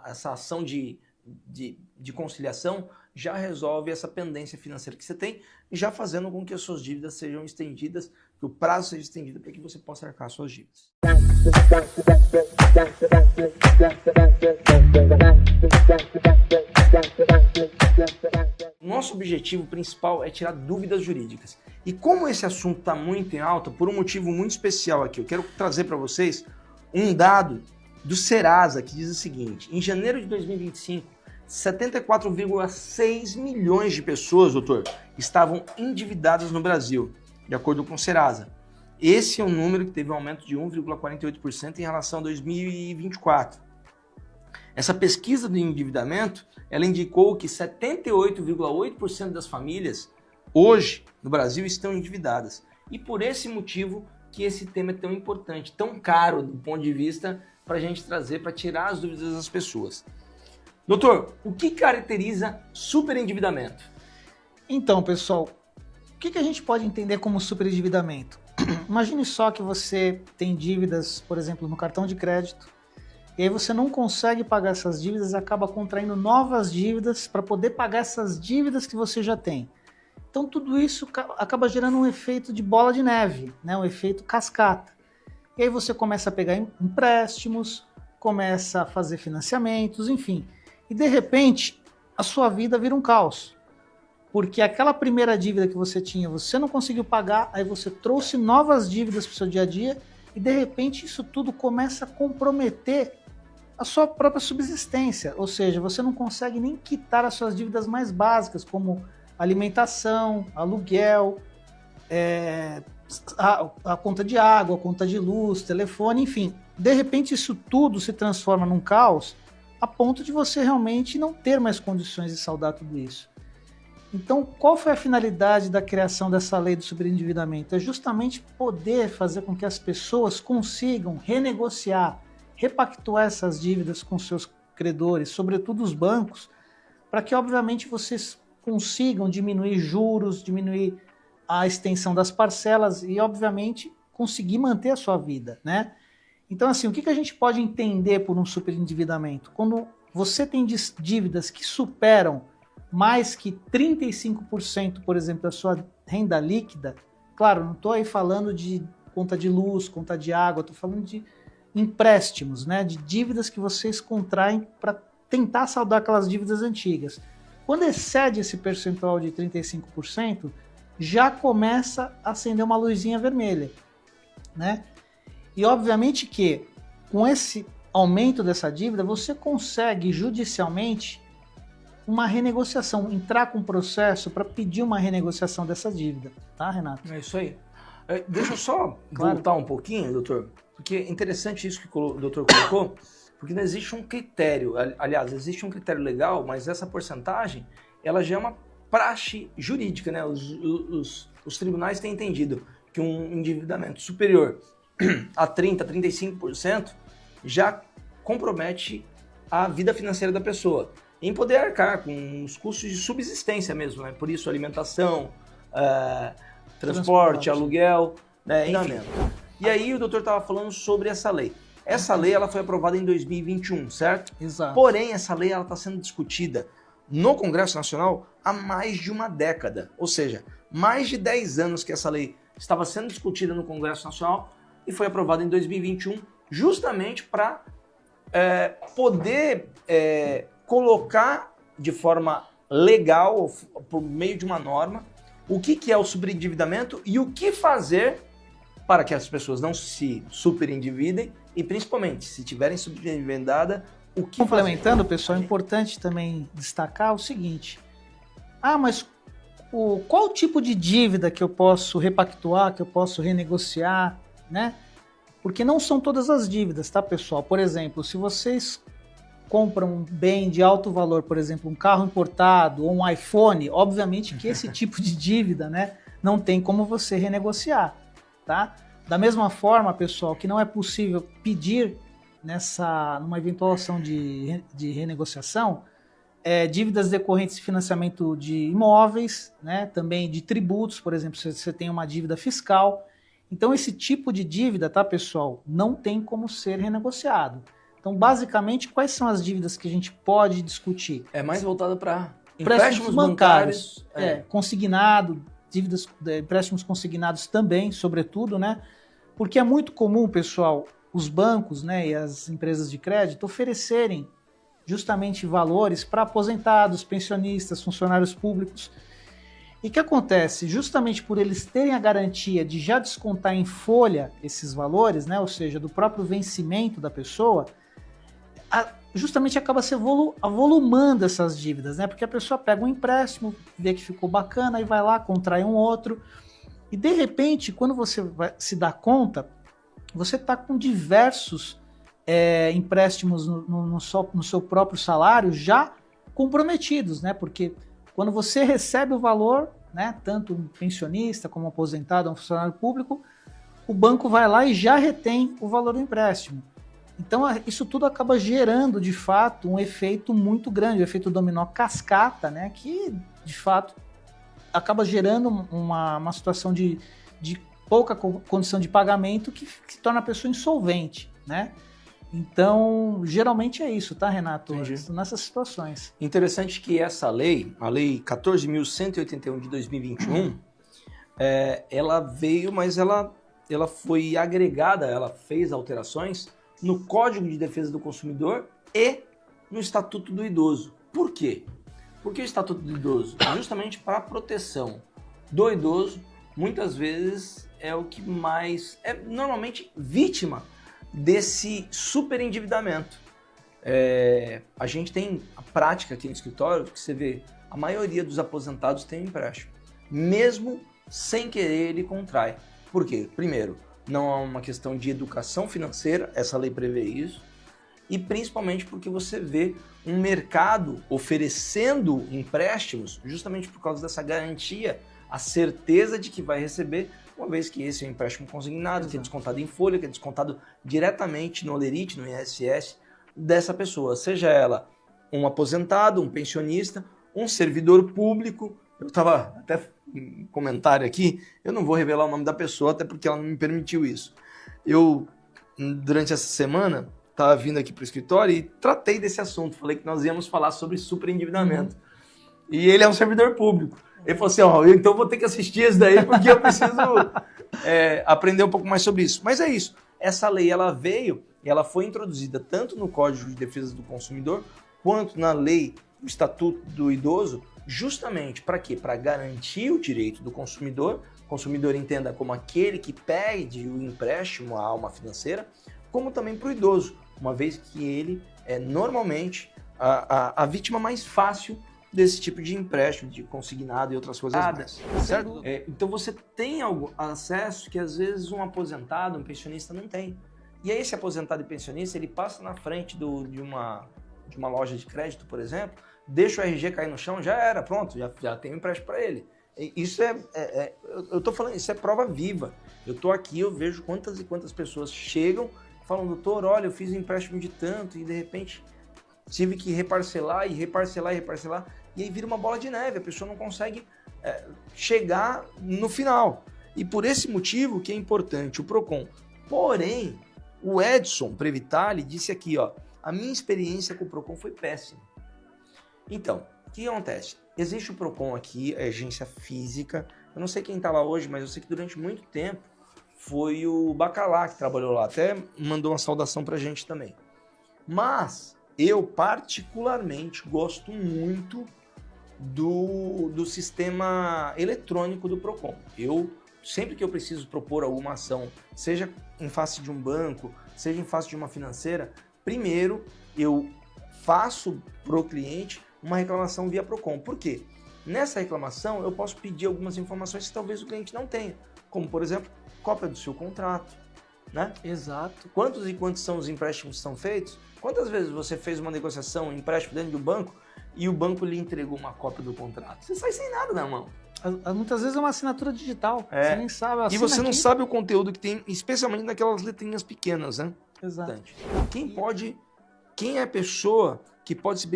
essa ação de conciliação já resolve essa pendência financeira que você tem, já fazendo com que as suas dívidas sejam estendidas, que o prazo seja estendido para que você possa arcar suas dívidas. Nosso objetivo principal é tirar dúvidas jurídicas. E como esse assunto está muito em alta, por um motivo muito especial aqui, eu quero trazer para vocês um dado do Serasa que diz o seguinte: em janeiro de 2025, 74,6 milhões de pessoas, doutor, estavam endividadas no Brasil, de acordo com o Serasa. Esse é um número que teve um aumento de 1,48% em relação a 2024. Essa pesquisa do endividamento, ela indicou que 78,8% das famílias hoje no Brasil estão endividadas. E por esse motivo que esse tema é tão importante, tão caro do ponto de vista para a gente trazer, para tirar as dúvidas das pessoas. Doutor, o que caracteriza superendividamento? Então, pessoal, o que a gente pode entender como superendividamento? Imagine só que você tem dívidas, por exemplo, no cartão de crédito, e aí você não consegue pagar essas dívidas e acaba contraindo novas dívidas para poder pagar essas dívidas que você já tem. Então tudo isso acaba gerando um efeito de bola de neve, né? Um efeito cascata. E aí você começa a pegar empréstimos, começa a fazer financiamentos, enfim. E de repente a sua vida vira um caos. Porque aquela primeira dívida que você tinha, você não conseguiu pagar, aí você trouxe novas dívidas para o seu dia a dia e de repente isso tudo começa a comprometer a sua própria subsistência. Ou seja, você não consegue nem quitar as suas dívidas mais básicas, como alimentação, aluguel, a conta de água, a conta de luz, telefone, enfim. De repente isso tudo se transforma num caos a ponto de você realmente não ter mais condições de saldar tudo isso. Então, qual foi a finalidade da criação dessa lei do superendividamento? É justamente poder fazer com que as pessoas consigam renegociar, repactuar essas dívidas com seus credores, sobretudo os bancos, para que, obviamente, vocês consigam diminuir juros, diminuir a extensão das parcelas e, obviamente, conseguir manter a sua vida, né? Então, assim, o que a gente pode entender por um superendividamento? Quando você tem dívidas que superam mais que 35%, por exemplo, da sua renda líquida, claro, não estou aí falando de conta de luz, conta de água, estou falando de empréstimos, né, de dívidas que vocês contraem para tentar saldar aquelas dívidas antigas. Quando excede esse percentual de 35%, já começa a acender uma luzinha vermelha, né? E obviamente que com esse aumento dessa dívida, você consegue judicialmente uma renegociação, entrar com um processo para pedir uma renegociação dessa dívida, tá, Renato? É isso aí. Deixa eu só voltar um pouquinho, doutor, porque é interessante isso que o doutor colocou, porque não existe um critério, aliás, existe um critério legal, mas essa porcentagem, ela já é uma praxe jurídica, né? Os tribunais têm entendido que um endividamento superior a 30%, 35% já compromete a vida financeira da pessoa, em poder arcar com os custos de subsistência mesmo, né? Por isso, alimentação, transporte, aluguel, né? Enfim. E aí o doutor estava falando sobre essa lei. Essa lei ela foi aprovada em 2021, certo? Exato. Porém, essa lei está sendo discutida no Congresso Nacional há mais de uma década. Ou seja, mais de 10 anos que essa lei estava sendo discutida no Congresso Nacional e foi aprovada em 2021 justamente para poder colocar de forma legal, por meio de uma norma, o que é o superendividamento e o que fazer para que as pessoas não se superendividem e, principalmente, se tiverem superendividada, o que complementando, fazer? Pessoal, é importante também destacar o seguinte: mas qual o tipo de dívida que eu posso repactuar, que eu posso renegociar, né? Porque não são todas as dívidas, tá, pessoal? Por exemplo, se vocês compram um bem de alto valor, por exemplo, um carro importado ou um iPhone, obviamente que esse tipo de dívida, né, não tem como você renegociar, tá? Da mesma forma, pessoal, que não é possível pedir numa eventual ação de renegociação, dívidas decorrentes de financiamento de imóveis, né, também de tributos, por exemplo, se você tem uma dívida fiscal. Então, esse tipo de dívida, tá, pessoal, não tem como ser renegociado. Então, basicamente, quais são as dívidas que a gente pode discutir? É mais voltada para Empréstimos bancários, consignado, empréstimos consignados também, sobretudo, né? Porque é muito comum, pessoal, os bancos, né, e as empresas de crédito oferecerem justamente valores para aposentados, pensionistas, funcionários públicos. E o que acontece? Justamente por eles terem a garantia de já descontar em folha esses valores, né, ou seja, do próprio vencimento da pessoa, justamente acaba se avolumando essas dívidas, né? Porque a pessoa pega um empréstimo, vê que ficou bacana, e vai lá, contrai um outro. E de repente, quando você se dá conta, você está com diversos empréstimos no seu próprio salário já comprometidos, né? Porque quando você recebe o valor, né, tanto um pensionista como um aposentado, um funcionário público, o banco vai lá e já retém o valor do empréstimo. Então, isso tudo acaba gerando, de fato, um efeito muito grande, o efeito dominó cascata, né, que, de fato, acaba gerando uma situação de pouca condição de pagamento que torna a pessoa insolvente, né? Então, geralmente é isso, tá, Renato? Entendi. Nessas situações. Interessante que essa lei, a Lei 14.181 de 2021, ela veio, mas ela foi agregada, ela fez alterações no Código de Defesa do Consumidor e no Estatuto do Idoso. Por quê? Porque o Estatuto do Idoso, justamente para a proteção do idoso, muitas vezes é o que mais é normalmente vítima desse superendividamento. A gente tem a prática aqui no escritório que você vê, a maioria dos aposentados tem empréstimo. Mesmo sem querer, ele contrai. Por quê? Primeiro, não é uma questão de educação financeira, essa lei prevê isso, e principalmente porque você vê um mercado oferecendo empréstimos justamente por causa dessa garantia, a certeza de que vai receber, uma vez que esse é um empréstimo consignado, que é descontado em folha, que é descontado diretamente no Olerite, no INSS dessa pessoa, seja ela um aposentado, um pensionista, um servidor público. Eu estava até em comentário aqui, eu não vou revelar o nome da pessoa, até porque ela não me permitiu isso. Eu, durante essa semana, estava vindo aqui para o escritório e tratei desse assunto. Falei que nós íamos falar sobre superendividamento. E ele é um servidor público. Ele falou assim, eu então vou ter que assistir esse daí porque eu preciso aprender um pouco mais sobre isso. Mas é isso. Essa lei, ela veio e ela foi introduzida tanto no Código de Defesa do Consumidor quanto na lei do Estatuto do Idoso, justamente para quê? Para garantir o direito do consumidor. O consumidor entenda como aquele que pede o empréstimo à alma financeira, como também para o idoso, uma vez que ele é normalmente a vítima mais fácil desse tipo de empréstimo, de consignado e outras coisas mais. Certo? Então você tem acesso que às vezes um aposentado, um pensionista não tem. E aí esse aposentado e pensionista, ele passa na frente de uma loja de crédito, por exemplo, deixa o RG cair no chão, já era, pronto, já tem um empréstimo para ele. Isso eu tô falando, isso é prova viva. Eu tô aqui, eu vejo quantas e quantas pessoas chegam, falam, doutor, olha, eu fiz um empréstimo de tanto e de repente tive que reparcelar, e aí vira uma bola de neve, a pessoa não consegue chegar no final. E por esse motivo que é importante o PROCON. Porém, o Edson Previtali disse aqui, a minha experiência com o PROCON foi péssima. Então, o que acontece? Existe o PROCON aqui, a agência física, eu não sei quem está lá hoje, mas eu sei que durante muito tempo foi o Bacalá que trabalhou lá, até mandou uma saudação pra gente também. Mas eu particularmente gosto muito do sistema eletrônico do PROCON. Eu, sempre que eu preciso propor alguma ação, seja em face de um banco, seja em face de uma financeira, primeiro eu faço pro cliente uma reclamação via PROCON. Por quê? Nessa reclamação eu posso pedir algumas informações que talvez o cliente não tenha, como por exemplo, cópia do seu contrato, né? Exato. Quantos e quantos são os empréstimos que são feitos? Quantas vezes você fez uma negociação, um empréstimo dentro do banco e o banco lhe entregou uma cópia do contrato? Você sai sem nada na mão. Muitas vezes é uma assinatura digital, você nem sabe. E você não sabe o conteúdo que tem, especialmente naquelas letrinhas pequenas, né? Exato. Quem é a pessoa que pode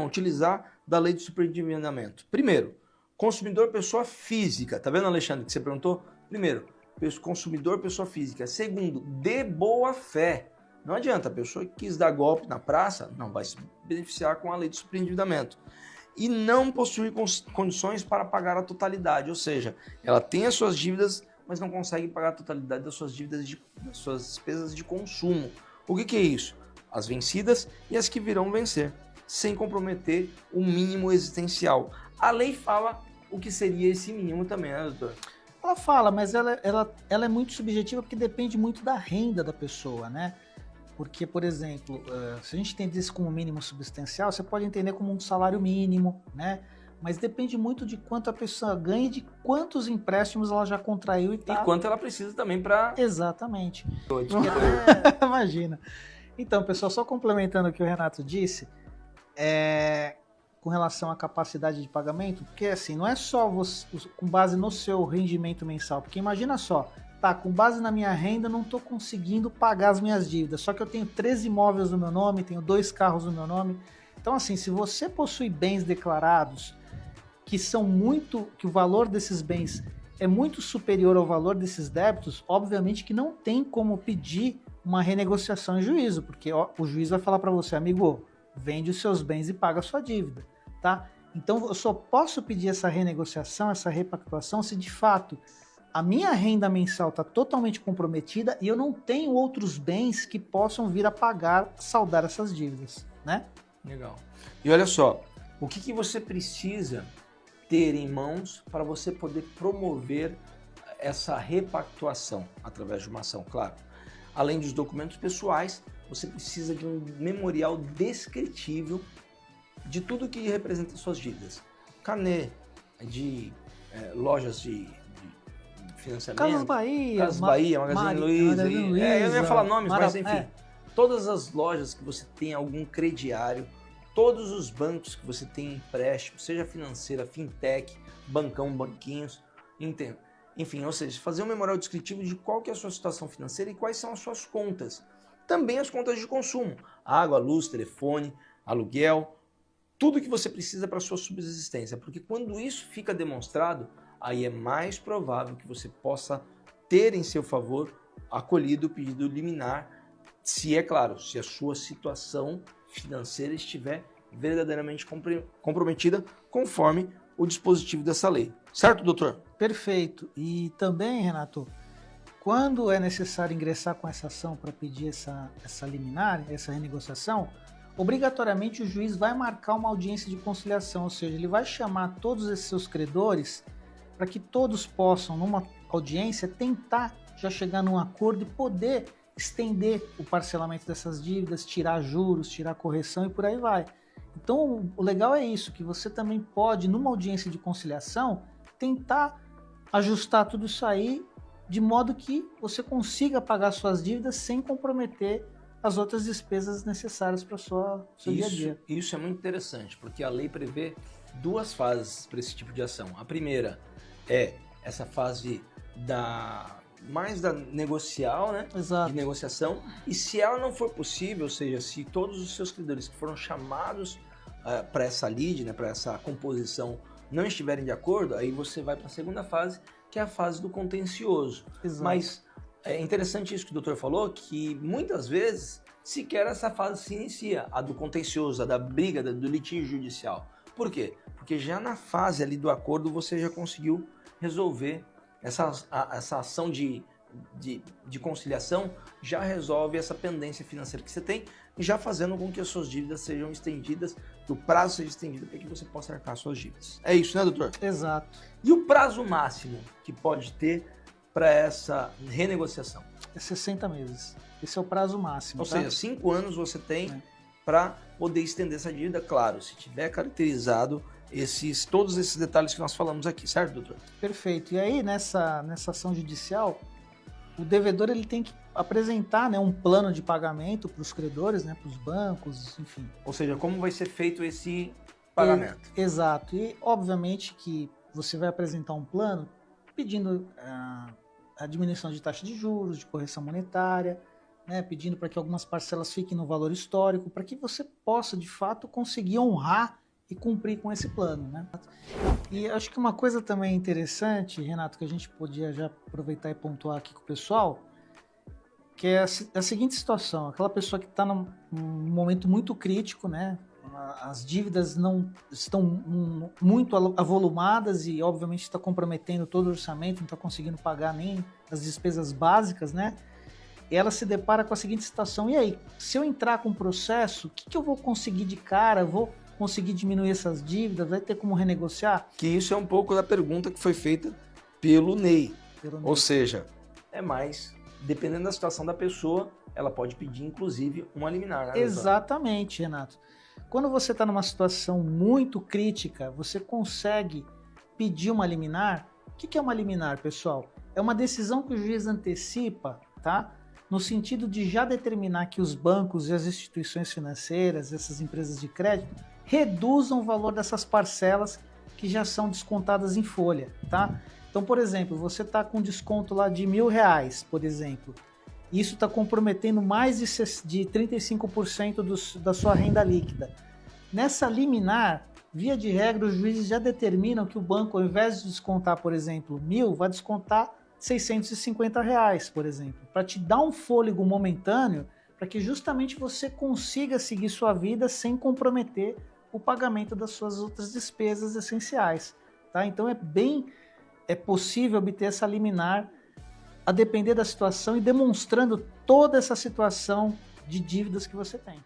utilizar da lei de superendividamento? Primeiro, consumidor pessoa física. Tá vendo, Alexandre, que você perguntou? Primeiro, consumidor pessoa física. Segundo, de boa fé. Não adianta, a pessoa que quis dar golpe na praça não vai se beneficiar com a lei de superendividamento. E não possuir condições para pagar a totalidade, ou seja, ela tem as suas dívidas, mas não consegue pagar a totalidade das suas dívidas, das suas despesas de consumo. O que é isso? As vencidas e as que virão vencer, sem comprometer o mínimo existencial. A lei fala o que seria esse mínimo também, né, doutor? Ela fala, mas ela é muito subjetiva porque depende muito da renda da pessoa, né? Porque, por exemplo, se a gente entender isso como mínimo substancial, você pode entender como um salário mínimo, né? Mas depende muito de quanto a pessoa ganha e de quantos empréstimos ela já contraiu e E quanto ela precisa também para... Exatamente. Imagina. Então, pessoal, só complementando o que o Renato disse, com relação à capacidade de pagamento, porque assim, não é só você, com base no seu rendimento mensal, porque imagina só, tá, com base na minha renda, não estou conseguindo pagar as minhas dívidas, só que eu tenho 13 imóveis no meu nome, tenho 2 carros no meu nome. Então, assim, se você possui bens declarados que o valor desses bens é muito superior ao valor desses débitos, obviamente que não tem como pedir uma renegociação em juízo, porque o juiz vai falar para você, amigo, vende os seus bens e paga a sua dívida, tá? Então, eu só posso pedir essa renegociação, essa repactuação, se de fato a minha renda mensal está totalmente comprometida e eu não tenho outros bens que possam vir a pagar, saldar essas dívidas, né? Legal. E olha só, o que você precisa ter em mãos para você poder promover essa repactuação através de uma ação, claro. Além dos documentos pessoais, você precisa de um memorial descritivo de tudo que representa suas dívidas. Carnê de lojas de financiamento. Casas Bahia. Casas Bahia, Magazine Luiza. Eu não ia falar nomes, mas enfim. Todas as lojas que você tem algum crediário, todos os bancos que você tem empréstimo, seja financeira, fintech, bancão, banquinhos, entendo. Enfim, ou seja, fazer um memorial descritivo de qual que é a sua situação financeira e quais são as suas contas. Também as contas de consumo, água, luz, telefone, aluguel, tudo que você precisa para a sua subsistência. Porque quando isso fica demonstrado, aí é mais provável que você possa ter em seu favor acolhido o pedido liminar, se é claro, se a sua situação financeira estiver verdadeiramente comprometida conforme o dispositivo dessa lei. Certo, doutor? Perfeito. E também, Renato, quando é necessário ingressar com essa ação para pedir essa liminar, essa renegociação, obrigatoriamente o juiz vai marcar uma audiência de conciliação, ou seja, ele vai chamar todos esses seus credores para que todos possam, numa audiência, tentar já chegar num acordo e poder estender o parcelamento dessas dívidas, tirar juros, tirar correção e por aí vai. Então, o legal é isso, que você também pode, numa audiência de conciliação, tentar ajustar tudo isso aí de modo que você consiga pagar suas dívidas sem comprometer as outras despesas necessárias para o seu dia a dia. Isso é muito interessante, porque a lei prevê 2 fases para esse tipo de ação. A primeira é essa fase mais da negocial, né? Exato. De negociação, e se ela não for possível, ou seja, se todos os seus credores que foram chamados para essa lide, né, para essa composição, não estiverem de acordo, aí você vai para a segunda fase, que é a fase do contencioso. Exato. Mas é interessante isso que o doutor falou, que muitas vezes sequer essa fase se inicia, a do contencioso, a da briga, do litígio judicial. Por quê? Porque já na fase ali do acordo você já conseguiu resolver essa ação de conciliação, já resolve essa pendência financeira que você tem, já fazendo com que as suas dívidas sejam estendidas, que o prazo seja estendido para que você possa arcar suas dívidas. É isso, né, doutor? Exato. E o prazo máximo que pode ter para essa renegociação? É 60 meses. Esse é o prazo máximo. Ou seja, 5 anos você tem para poder estender essa dívida, claro, se tiver caracterizado todos esses detalhes que nós falamos aqui, certo, doutor? Perfeito. E aí, nessa ação judicial, o devedor ele tem que apresentar, né, um plano de pagamento para os credores, né, para os bancos, enfim. Ou seja, como vai ser feito esse pagamento. Exato. E, obviamente, que você vai apresentar um plano pedindo a diminuição de taxa de juros, de correção monetária, né, pedindo para que algumas parcelas fiquem no valor histórico, para que você possa, de fato, conseguir honrar e cumprir com esse plano, né? E acho que uma coisa também interessante, Renato, que a gente podia já aproveitar e pontuar aqui com o pessoal, que é a seguinte situação: aquela pessoa que está num momento muito crítico, né? As dívidas não estão muito avolumadas e, obviamente, está comprometendo todo o orçamento, não está conseguindo pagar nem as despesas básicas, né? E ela se depara com a seguinte situação: e aí, se eu entrar com um processo, o que eu vou conseguir de cara? Vou conseguir diminuir essas dívidas? Vai ter como renegociar? Que isso é um pouco da pergunta que foi feita pelo Ney. Ou seja, é mais, dependendo da situação da pessoa, ela pode pedir, inclusive, uma liminar. Né, exatamente, Renato. Quando você está numa situação muito crítica, você consegue pedir uma liminar. O que é uma liminar, pessoal? É uma decisão que o juiz antecipa, tá? No sentido de já determinar que os bancos e as instituições financeiras, essas empresas de crédito, reduzam o valor dessas parcelas que já são descontadas em folha, tá? Então, por exemplo, você está com desconto lá de R$1.000, por exemplo. Isso está comprometendo mais de 35% da sua renda líquida. Nessa liminar, via de regra, os juízes já determinam que o banco, ao invés de descontar, por exemplo, R$1.000, vai descontar R$650, por exemplo, para te dar um fôlego momentâneo, para que justamente você consiga seguir sua vida sem comprometer o pagamento das suas outras despesas essenciais. Tá? Então é possível obter essa liminar a depender da situação e demonstrando toda essa situação de dívidas que você tem.